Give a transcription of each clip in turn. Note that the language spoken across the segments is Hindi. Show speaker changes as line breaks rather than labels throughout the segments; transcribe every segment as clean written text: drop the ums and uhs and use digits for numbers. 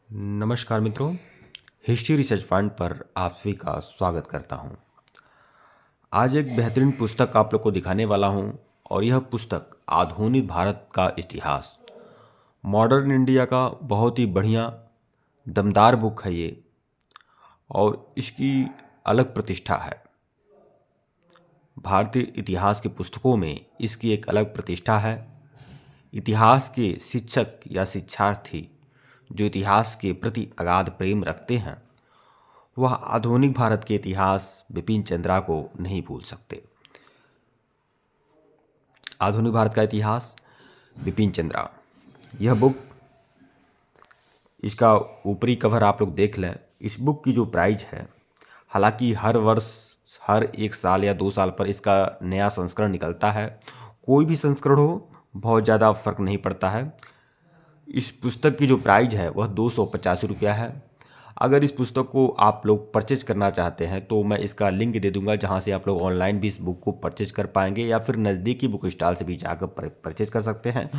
नमस्कार मित्रों, हिस्ट्री रिसर्च पॉइंट पर आप सभी का स्वागत करता हूं। आज एक बेहतरीन पुस्तक आप लोग को दिखाने वाला हूं और यह पुस्तक आधुनिक भारत का इतिहास, मॉडर्न इंडिया का बहुत ही बढ़िया दमदार बुक है ये और इसकी अलग प्रतिष्ठा है। भारतीय इतिहास की पुस्तकों में इसकी एक अलग प्रतिष्ठा है। इतिहास के शिक्षक या शिक्षार्थी जो इतिहास के प्रति अगाध प्रेम रखते हैं वह आधुनिक भारत के इतिहास बिपिन चंद्रा को नहीं भूल सकते। आधुनिक भारत का इतिहास बिपिन चंद्रा, यह बुक, इसका ऊपरी कवर आप लोग देख लें। इस बुक की जो प्राइस है, हालांकि हर वर्ष हर एक साल या 2 साल पर इसका नया संस्करण निकलता है। कोई भी संस्करण हो, बहुत ज़्यादा फर्क नहीं पड़ता है। इस पुस्तक की जो प्राइस है वह 285 रुपया है। अगर इस पुस्तक को आप लोग परचेज करना चाहते हैं तो मैं इसका लिंक दे दूंगा, जहां से आप लोग ऑनलाइन भी इस बुक को परचेज कर पाएंगे या फिर नज़दीकी बुक स्टॉल से भी जाकर परचेज कर सकते हैं।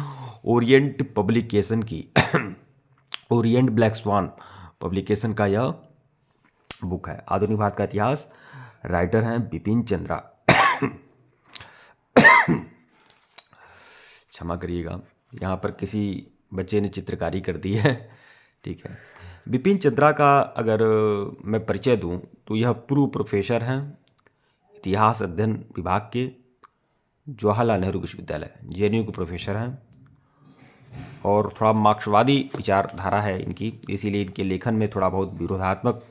ओरिएंट पब्लिकेशन की ओरिएंट ब्लैक स्वान पब्लिकेशन का यह बुक है। आधुनिक भारत का इतिहास, राइटर हैं बिपिन चंद्रा। क्षमा करिएगा, यहाँ पर किसी बच्चे ने चित्रकारी कर दी है। ठीक है। बिपिन चंद्रा का अगर मैं परिचय दूं तो यह पूर्व प्रोफेसर हैं इतिहास अध्ययन विभाग के, जवाहरलाल नेहरू विश्वविद्यालय जेएनयू के प्रोफेसर हैं और थोड़ा मार्क्सवादी विचारधारा है इनकी, इसीलिए इनके लेखन में थोड़ा बहुत विरोधात्मक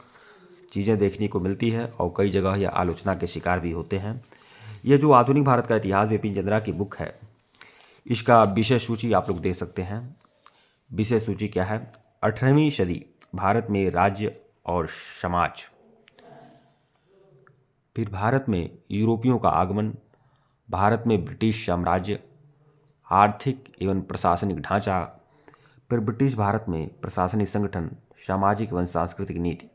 चीज़ें देखने को मिलती है और कई जगह यह आलोचना के शिकार भी होते हैं। यह जो आधुनिक भारत का इतिहास बिपिन चंद्रा की बुक है, इसका विषय सूची आप लोग देख सकते हैं। विषय सूची क्या है? 18वीं सदी भारत में राज्य और समाज, फिर भारत में यूरोपियों का आगमन, भारत में ब्रिटिश साम्राज्य, आर्थिक एवं प्रशासनिक ढांचा, फिर ब्रिटिश भारत में प्रशासनिक संगठन, सामाजिक एवं सांस्कृतिक नीति,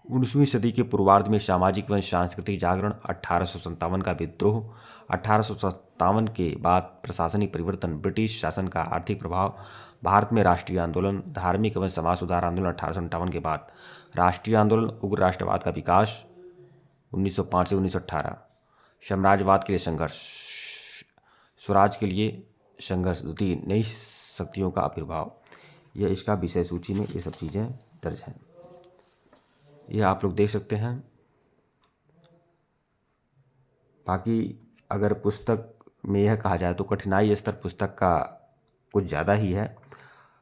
19वीं सदी के पूर्वार्ध में सामाजिक एवं सांस्कृतिक जागरण, 1857 का विद्रोह, 1857 के बाद प्रशासनिक परिवर्तन, ब्रिटिश शासन का आर्थिक प्रभाव, भारत में राष्ट्रीय आंदोलन, धार्मिक एवं समाज सुधार आंदोलन 1858 के बाद, राष्ट्रीय आंदोलन, उग्र राष्ट्रवाद का विकास 1905 से 1918, साम्राज्यवाद के लिए संघर्ष, स्वराज के लिए संघर्ष, द्वितीय नई शक्तियों का आविर्भाव। यह इसका विषय सूची में ये सब चीज़ें दर्ज हैं। यह आप लोग देख सकते हैं। बाकी अगर पुस्तक में यह कहा जाए तो कठिनाई स्तर पुस्तक का कुछ ज़्यादा ही है।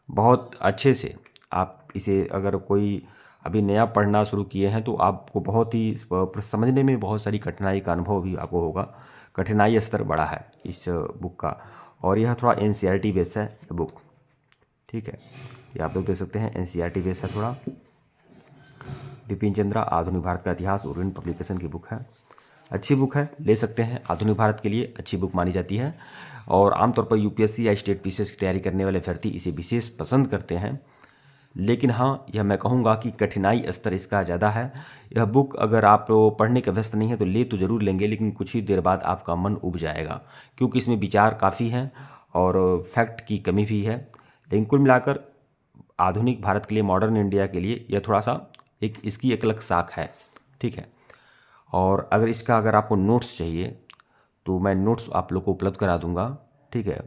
बहुत अच्छे से आप इसे, अगर कोई अभी नया पढ़ना शुरू किए हैं तो आपको बहुत ही समझने में बहुत सारी कठिनाई का अनुभव भी आपको होगा। कठिनाई स्तर बड़ा है इस बुक का और यह थोड़ा एनसीईआरटी बेस है ये बुक। ठीक है, ये आप लोग देख सकते हैं, एनसीईआरटी बेस है थोड़ा। बिपिन चंद्रा आधुनिक भारत का इतिहास, ओरिएंट पब्लिकेशन की बुक है। अच्छी बुक है, ले सकते हैं। आधुनिक भारत के लिए अच्छी बुक मानी जाती है और आमतौर पर यूपीएससी या स्टेट पीसीएस की तैयारी करने वाले अभ्यर्थी इसे विशेष पसंद करते हैं। लेकिन हाँ, यह मैं कहूँगा कि कठिनाई स्तर इसका ज़्यादा है। यह बुक अगर आप पढ़ने के व्यस्त नहीं है तो ले तो ज़रूर लेंगे, लेकिन कुछ ही देर बाद आपका मन उब जाएगा, क्योंकि इसमें विचार काफ़ी हैं और फैक्ट की कमी भी है। लेकिन कुल मिलाकर आधुनिक भारत के लिए, मॉडर्न इंडिया के लिए यह थोड़ा सा इसकी एक अलग साख है। ठीक है। और अगर आपको नोट्स चाहिए तो मैं नोट्स आप लोग को उपलब्ध करा दूंगा। ठीक है,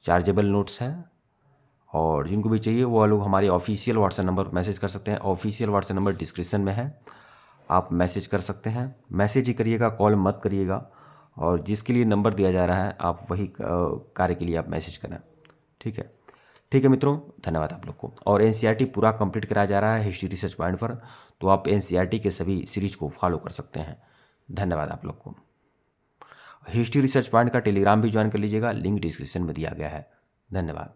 चार्जेबल नोट्स हैं और जिनको भी चाहिए वो लोग हमारे ऑफिशियल व्हाट्सएप नंबर मैसेज कर सकते हैं। ऑफिशियल व्हाट्सएप नंबर डिस्क्रिप्शन में है, आप मैसेज कर सकते हैं। मैसेज ही करिएगा, कॉल मत करिएगा। और जिसके लिए नंबर दिया जा रहा है आप वही कार्य के लिए आप मैसेज करें। ठीक है। ठीक है मित्रों, धन्यवाद आप लोग को। और एनसीईआरटी पूरा कंप्लीट कराया जा रहा है हिस्ट्री रिसर्च पॉइंट पर, तो आप एनसीईआरटी के सभी सीरीज को फॉलो कर सकते हैं। धन्यवाद आप लोग को। हिस्ट्री रिसर्च पॉइंट का टेलीग्राम भी ज्वाइन कर लीजिएगा, लिंक डिस्क्रिप्शन में दिया गया है। धन्यवाद।